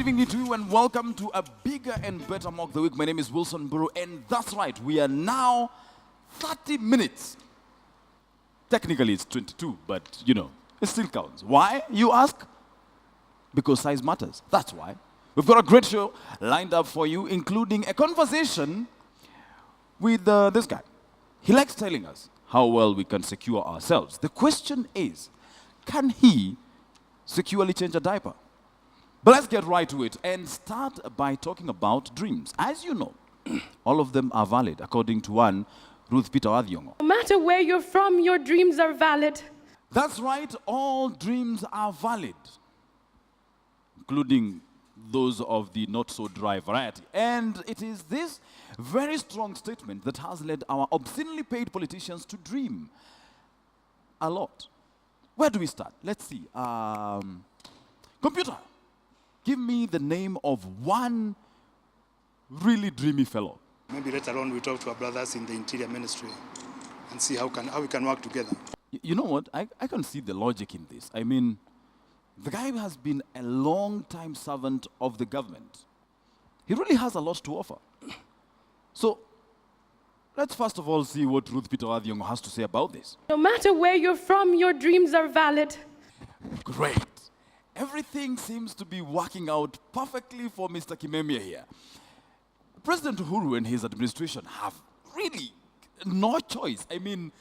evening to you and welcome to a bigger and better Mock the Week. My name is Wilson Buru and that's right, we are now 30 minutes. Technically it's 22, but you know, it still counts. Why, you ask? Because size matters, that's why. We've got a great show lined up for you, including a conversation with this guy. He likes telling us how well we can secure ourselves. The question is, can he securely change a diaper? But let's get right to it and start by talking about dreams. As you know, all of them are valid, according to one, Ruth Peter Wadhiongo. No matter where you're from, your dreams are valid. That's right, all dreams are valid, including those of the not-so-dry variety. And it is this very strong statement that has led our obscenely paid politicians to dream a lot. Where do we start? Let's see. Computer, give me the name of one really dreamy fellow. Maybe later on we talk to our brothers in the Interior Ministry and see how we can work together. You know what? I can see the logic in this. I mean, the guy has been a long-time servant of the government. He really has a lot to offer. So, let's first of all see what Ruth Peter Wadhiongo has to say about this. No matter where you're from, your dreams are valid. Great. Everything seems to be working out perfectly for Mr. Kimemia here. President Uhuru and his administration have really no choice. I mean,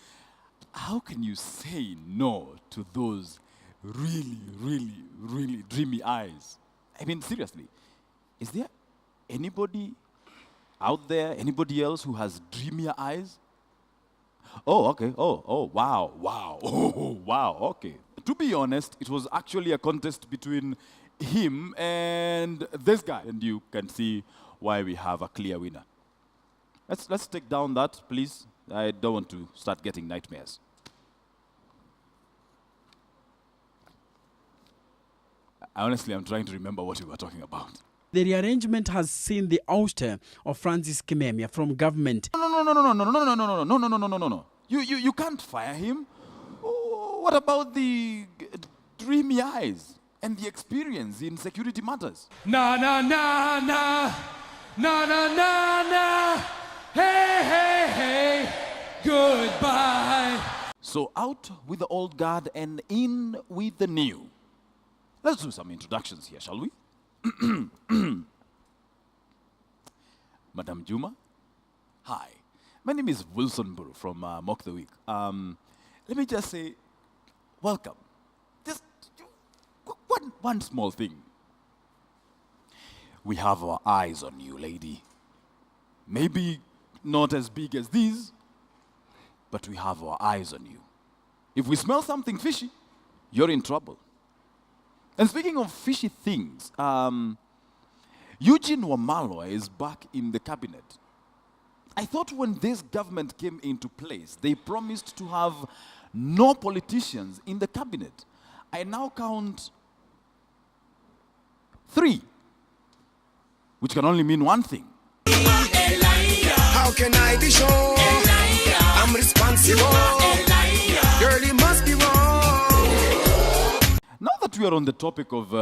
how can you say no to those really, really, really dreamy eyes? I mean, seriously, is there anybody out there, anybody else who has dreamier eyes? Oh, okay. Oh, wow, wow. Oh, wow, okay. To be honest, it was actually a contest between him and this guy. And you can see why we have a clear winner. Let's take down that, please. I don't want to start getting nightmares. Honestly, I'm trying to remember what we were talking about. The rearrangement has seen the ouster of Francis Kimemia from government. No. You can't fire him. What about the dreamy eyes and the experience in security matters? Na na na na, na na na na, hey hey hey, goodbye. So out with the old guard and in with the new. Let's do some introductions here, shall we? Madam Juma, hi. My name is Wilson Buru from Mock the Week. Let me just say, welcome. Just one small thing. We have our eyes on you, lady. Maybe not as big as these, but we have our eyes on you. If we smell something fishy, you're in trouble. And speaking of fishy things, Eugene Wamalwa is back in the cabinet. I thought when this government came into place, they promised to have no politicians in the cabinet. I now count 3, which can only mean one thing. How can I be sure? I'm responsible. Girl, you must be wrong. Now that we are on the topic of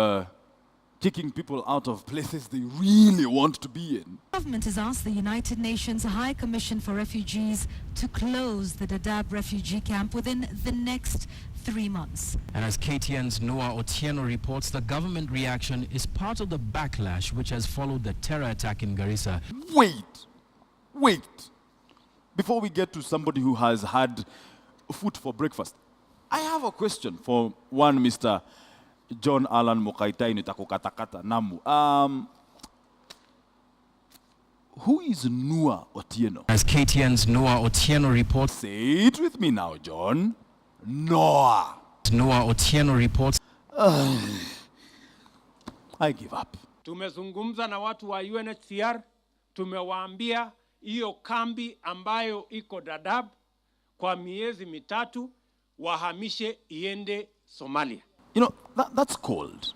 kicking people out of places they really want to be in. The government has asked the United Nations High Commission for Refugees to close the Dadaab refugee camp within the next 3 months. And as KTN's Ndung'u Otieno reports, the government reaction is part of the backlash which has followed the terror attack in Garissa. Wait. Before we get to somebody who has had food for breakfast, I have a question for one Mr. John Alan Mokaitai Nitakukatakata Namu. Who is Ndung'u Otieno? As KTN's Ndung'u Otieno reports, Say it with me now, John. Noah. Ndung'u Otieno reports, I give up. Tumezungumza na watu wa UNHCR, tumewaambia hiyo kambi ambayo iko Dadaab kwa miezi mitatu wahamishe iende Somalia. You know, that's cold.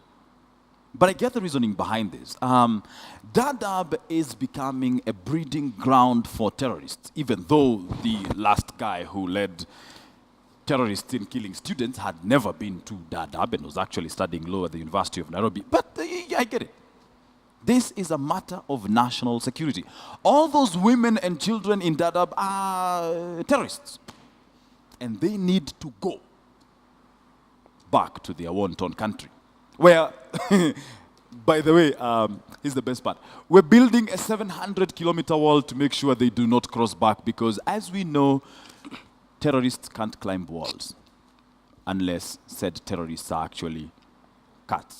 But I get the reasoning behind this. Dadaab is becoming a breeding ground for terrorists, even though the last guy who led terrorists in killing students had never been to Dadaab and was actually studying law at the University of Nairobi. But I get it. This is a matter of national security. All those women and children in Dadaab are terrorists. And they need to go back to their wanton country. Where, by the way, here's the best part. We're building a 700-kilometer wall to make sure they do not cross back because, as we know, terrorists can't climb walls unless said terrorists are actually cats.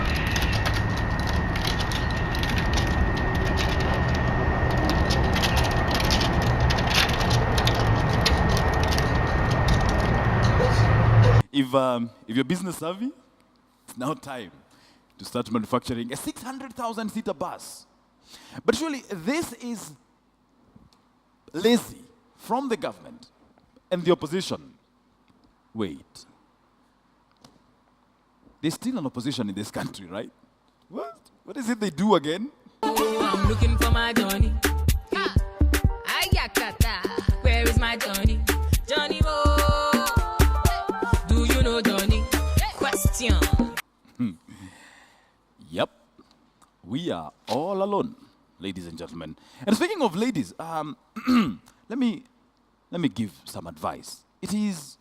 If you're business savvy, it's now time to start manufacturing a 600,000-seater bus. But surely this is lazy from the government and the opposition. Wait. There's still an opposition in this country, right? What? What is it they do again? I'm looking for my Johnny. Where is my Johnny? Johnny, do you know Johnny? Question. Yep. We are all alone, ladies and gentlemen. And speaking of ladies, let me give some advice. It is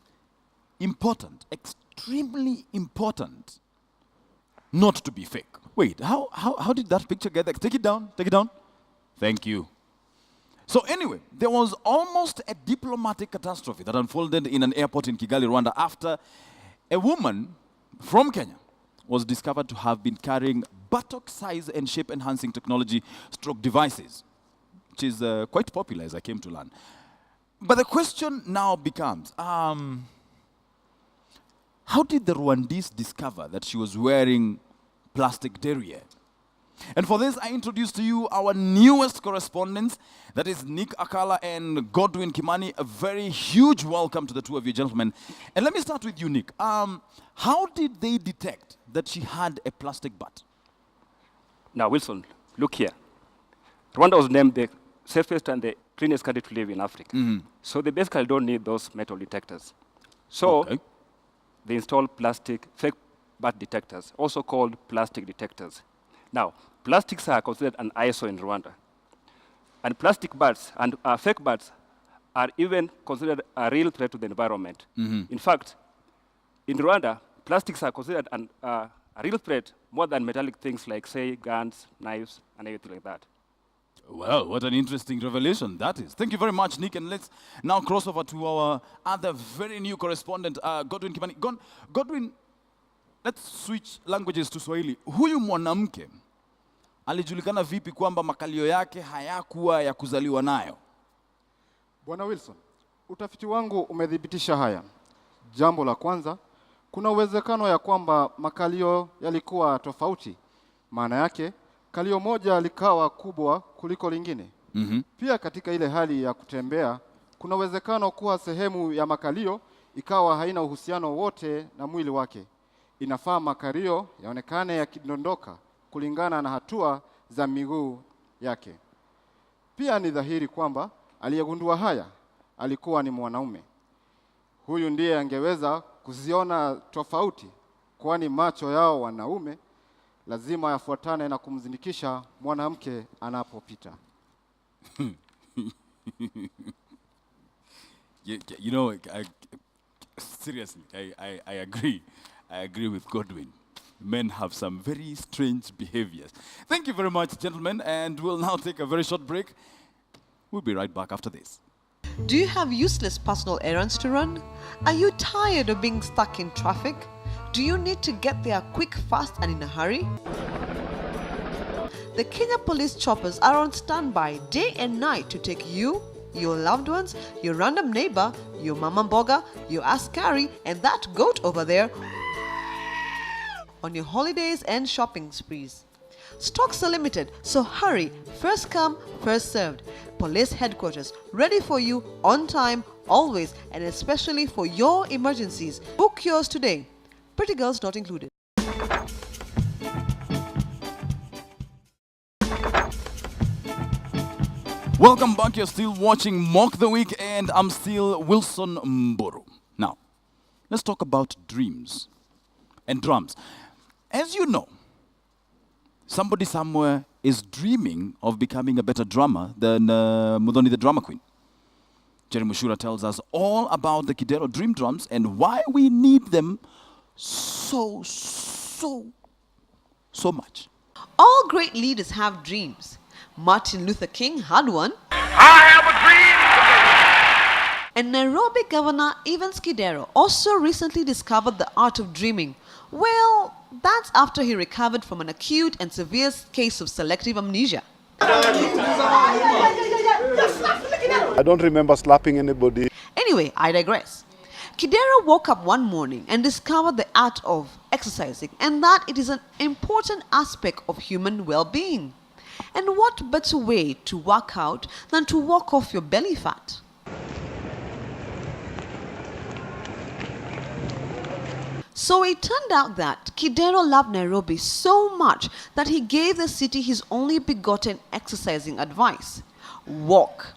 important, extremely important, not to be fake. Wait, how did that picture get there? Take it down, take it down. Thank you. So anyway, there was almost a diplomatic catastrophe that unfolded in an airport in Kigali, Rwanda, after a woman from Kenya was discovered to have been carrying buttock size and shape enhancing technology stroke devices, which is quite popular as I came to learn. But the question now becomes, how did the Rwandese discover that she was wearing plastic derriere? And for this, I introduce to you our newest correspondents. That is Nick Akala and Godwin Kimani. A very huge welcome to the two of you gentlemen. And let me start with you, Nick. How did they detect that she had a plastic butt? Now, Wilson, look here. Rwanda was named the safest and the cleanest country to live in Africa. So they basically don't need those metal detectors. So they install fake butt detectors, also called plastic detectors. Now, plastics are considered an eyesore in Rwanda. And plastic butts and fake butts are even considered a real threat to the environment. In fact, in Rwanda, plastics are considered a real threat more than metallic things like, say, guns, knives, and everything like that. Well, what an interesting revelation that is. Thank you very much, Nick. And let's now cross over to our other very new correspondent, Godwin Kimani. Godwin, let's switch languages to Swahili. Huyu mwanamke alijulikana vipi kwamba makalio yake hayakuwa ya kuzaliwa nayo? Bwana Wilson, utafiti wangu umedhibitisha haya. Jambo la kwanza, kuna uwezekano ya kwamba makalio yalikuwa tofauti. Maana yake, kalio moja likawa kubwa kuliko lingine. Pia katika ile hali ya kutembea, kuna uwezekano kuwa sehemu ya makalio ikawa haina uhusiano wote na mwili wake. Inafaa makalio yaonekane yakidondoka kulingana na hatua za miguu yake. Pia ni dhahiri kwamba aliyegundua haya alikuwa ni mwanaume. Huyu ndiye angeweza kuziona tofauti, kwani macho yao wanaume lazima yafuatane na kumzindikisha mwanamke anapopita. You know, seriously, I agree. I agree with Godwin. Men have some very strange behaviors. Thank you very much, gentlemen, and we'll now take a very short break. We'll be right back after this. Do you have useless personal errands to run? Are you tired of being stuck in traffic? Do you need to get there quick, fast, and in a hurry? The Kenya Police choppers are on standby day and night to take you, your loved ones, your random neighbor, your mama mboga, your askari, and that goat over there on your holidays and shopping sprees. Stocks are limited, so hurry. First come, first served. Police headquarters, ready for you on time, always, and especially for your emergencies. Book yours today. Pretty girls not included. Welcome back. You're still watching Mock the Week, and I'm still Wilson Mburu. Now, let's talk about dreams and drums. As you know, somebody somewhere is dreaming of becoming a better drummer than Muthoni the drummer queen. Jerry Mushura tells us all about the Kidero Dream Drums and why we need them so much. All great leaders have dreams. Martin Luther King had one. I have a dream. And Nairobi Governor Evans Kidero also recently discovered the art of dreaming. Well, that's after he recovered from an acute and severe case of selective amnesia. I don't remember slapping anybody. Anyway, I digress. Kidero woke up one morning and discovered the art of exercising and that it is an important aspect of human well-being. And what better way to work out than to walk off your belly fat? So it turned out that Kidero loved Nairobi so much that he gave the city his only begotten exercising advice: walk.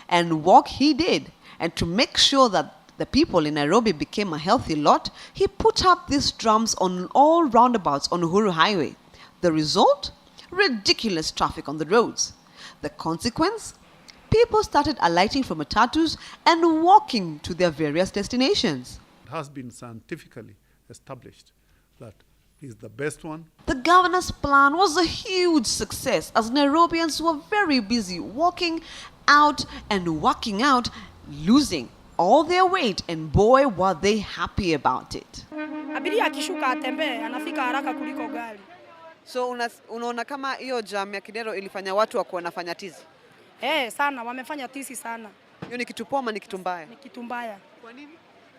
And walk he did. And to make sure that the people in Nairobi became a healthy lot, he put up these drums on all roundabouts on Uhuru Highway. The result? Ridiculous traffic on the roads. The consequence? People started alighting from matatus and walking to their various destinations. It has been scientifically established that is the best one. The governor's plan was a huge success as Nairobians were very busy walking out and working out, losing all their weight, and boy were they happy about it. So unaona kama hiyo jam ya Kidero ilifanya watu wako wanafanya tizi? Sana wamefanya tizi sana. Hiyo ni kitu poa ama ni kitu mbaya? Ni kitu mbaya. Kwa nini?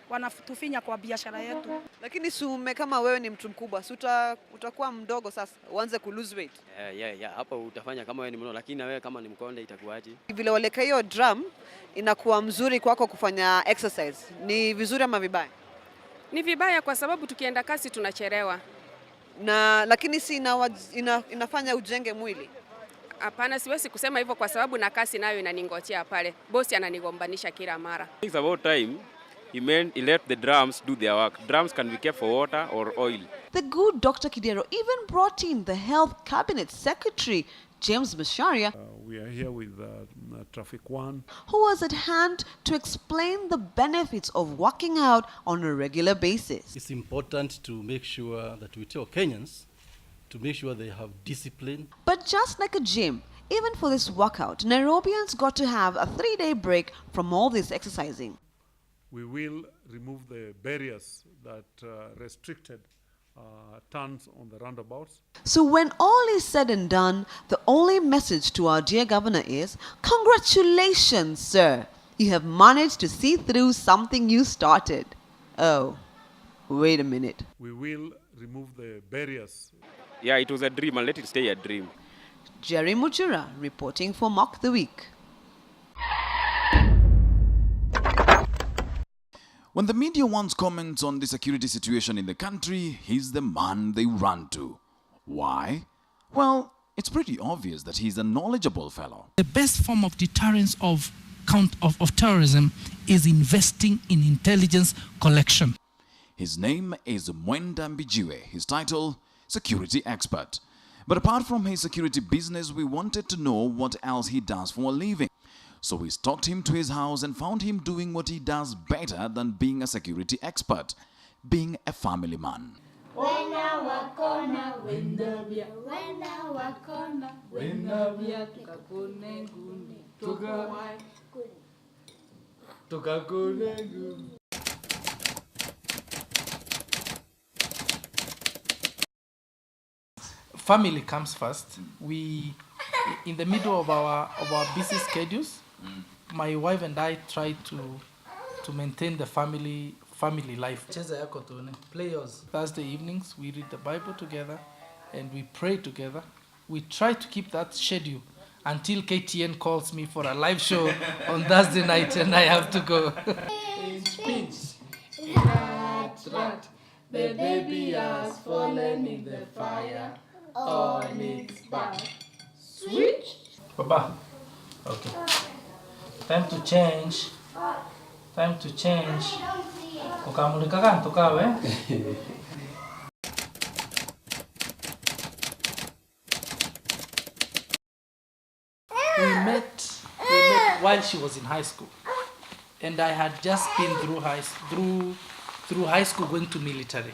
Wanatufinya kwa biashara yetu. Lakini sume kama wewe ni mtu mkubwa, si utakuwa mdogo sasa, uanze ku lose weight. Hapo utafanya kama wewe ni mnono, lakini na wewe kama ni mkonde itakuwaje? Vile waleka hiyo drum inakuwa mzuri kwako kufanya exercise. Ni vizuri ama vibaya? Ni vibaya kwa sababu tukienda kasi tunachelewa. Lakini si inafanya ujenge mwili. Hapana, siwezi kusema hivyo kwa sababu na kasi nayo inaningotea pale. Bosi ananigombanisha kila mara. It's about time he let the drums do their work. Drums can be kept for water or oil. The good Dr. Kidero even brought in the Health Cabinet Secretary, James Macharia, We are here with Traffic One, who was at hand to explain the benefits of working out on a regular basis. It's important to make sure that we tell Kenyans to make sure they have discipline. But just like a gym, even for this workout, Nairobians got to have a 3-day break from all this exercising. we will remove the barriers that restricted turns on the roundabouts. So when all is said and done, the only message to our dear governor is, congratulations, sir. You have managed to see through something you started. Oh, wait a minute. We will remove the barriers. Yeah, it was a dream, and let it stay a dream. Jerry Muchura reporting for Mock the Week. When the media wants comments on the security situation in the country, he's the man they run to. Why? Well, it's pretty obvious that he's a knowledgeable fellow. The best form of deterrence of terrorism is investing in intelligence collection. His name is MBIJIWE. His title, security expert. But apart from his security business, we wanted to know what else he does for a living. So we stalked him to his house and found him doing what he does better than being a security expert, being a family man. Family comes first. We, in the middle of our busy schedules, my wife and I try to maintain the family life. Play yours. Thursday evenings, we read the Bible together and we pray together. We try to keep that schedule until KTN calls me for a live show on Thursday night and I have to go. Rat, the baby has fallen in the fire on its back. Switch. Papa. Okay. Time to change. Time to change. Kukamulika kantu kawe. while she was in high school. And I had just been through high school going to military.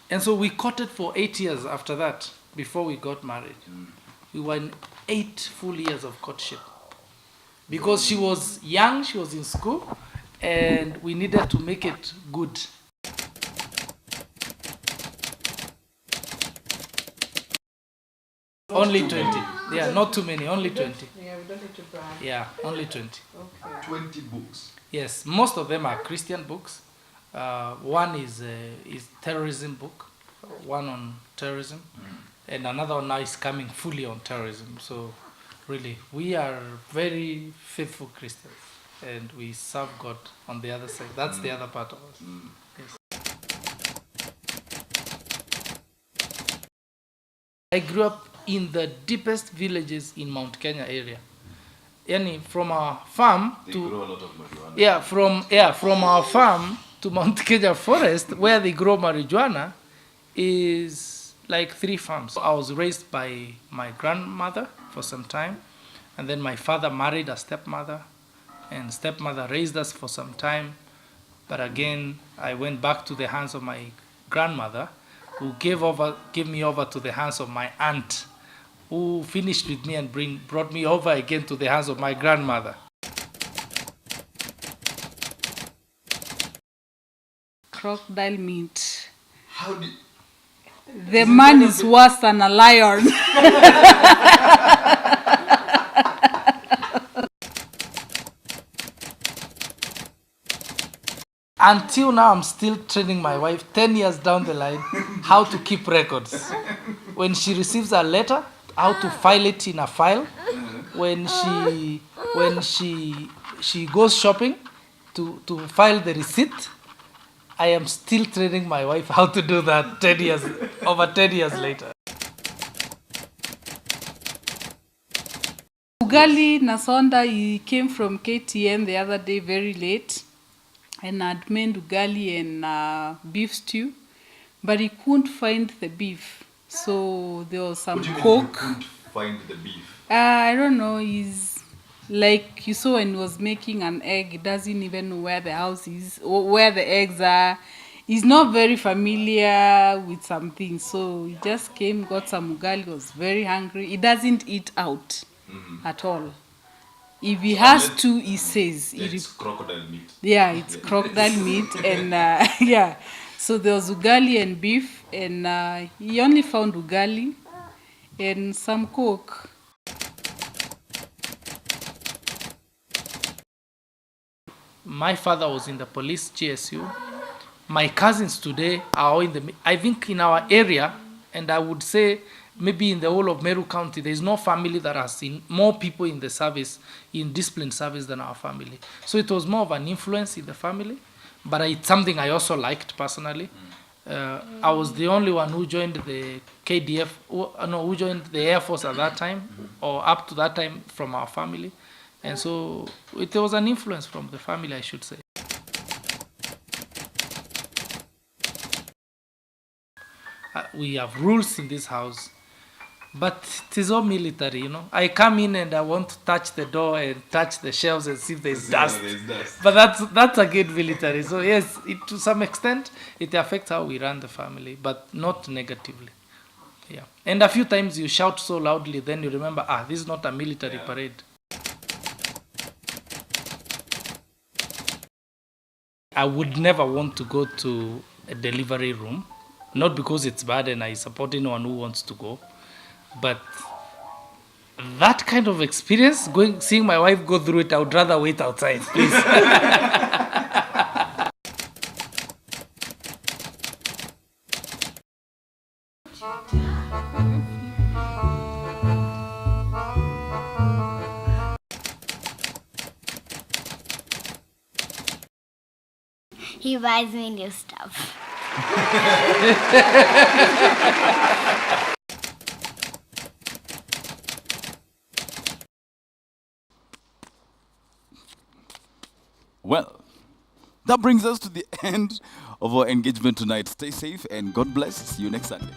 And so we courted for 8 years after that, before we got married. We were in 8 full years of courtship. Because she was young, she was in school, and we needed to make it good. Only 20. Yeah, not too many, only 20. Yeah, we don't need to brag. Yeah, only 20. Okay. 20 books. Yes, most of them are Christian books. One is terrorism book, one on terrorism, and another one now is coming fully on terrorism. So really, we are very faithful Christians, and we serve God on the other side. That's the other part of us. Yes. I grew up in the deepest villages in Mount Kenya area. Yani from our farm They to grow a lot of marijuana. from our farm to Mount Kenya forest, where they grow marijuana, is like 3 farms. I was raised by my grandmother for some time, and then my father married a stepmother, and stepmother raised us for some time. But again, I went back to the hands of my grandmother, who gave me over to the hands of my aunt, who finished with me and brought me over again to the hands of my grandmother. Crocodile meat. How did... The man is worse than a lion. Until now, I'm still training my wife 10 years down the line how to keep records. When she receives a letter, how to file it in a file. When she goes shopping, to file the receipt. I am still training my wife how to do that 10 years, over 10 years later. Ugali Nasonda, he came from KTN the other day very late, and I'd made ugali and beef stew, but he couldn't find the beef. So there was some coke. Couldn't find the beef. I don't know. He's like you saw when he was making an egg. He doesn't even know where the house is or where the eggs are. He's not very familiar with some things. So he just came, got some ugali, was very hungry. He doesn't eat out at all. If he has to, he says. It's crocodile meat. Yeah, it's crocodile meat. And yeah, so there was ugali and beef. And he only found ugali and some coke. My father was in the police, GSU. My cousins today are all in the, I think in our area, and I would say maybe in the whole of Meru County, there is no family that has seen more people in the service, in disciplined service than our family. So it was more of an influence in the family, but it's something I also liked personally. I was the only one who joined the KDF, who joined the Air Force at that time, or up to that time from our family. And so there was an influence from the family, I should say. We have rules in this house, but it is all military, you know. I come in and I want to touch the door and touch the shelves and see if there's dust. But that's again military. So yes, to some extent, it affects how we run the family, but not negatively. Yeah. And a few times you shout so loudly, then you remember, this is not a military parade. I would never want to go to a delivery room, not because it's bad and I support anyone who wants to go, but that kind of experience, seeing my wife go through it, I would rather wait outside, please. He buys me new stuff. Well, that brings us to the end of our engagement tonight. Stay safe and God bless. See you next Sunday.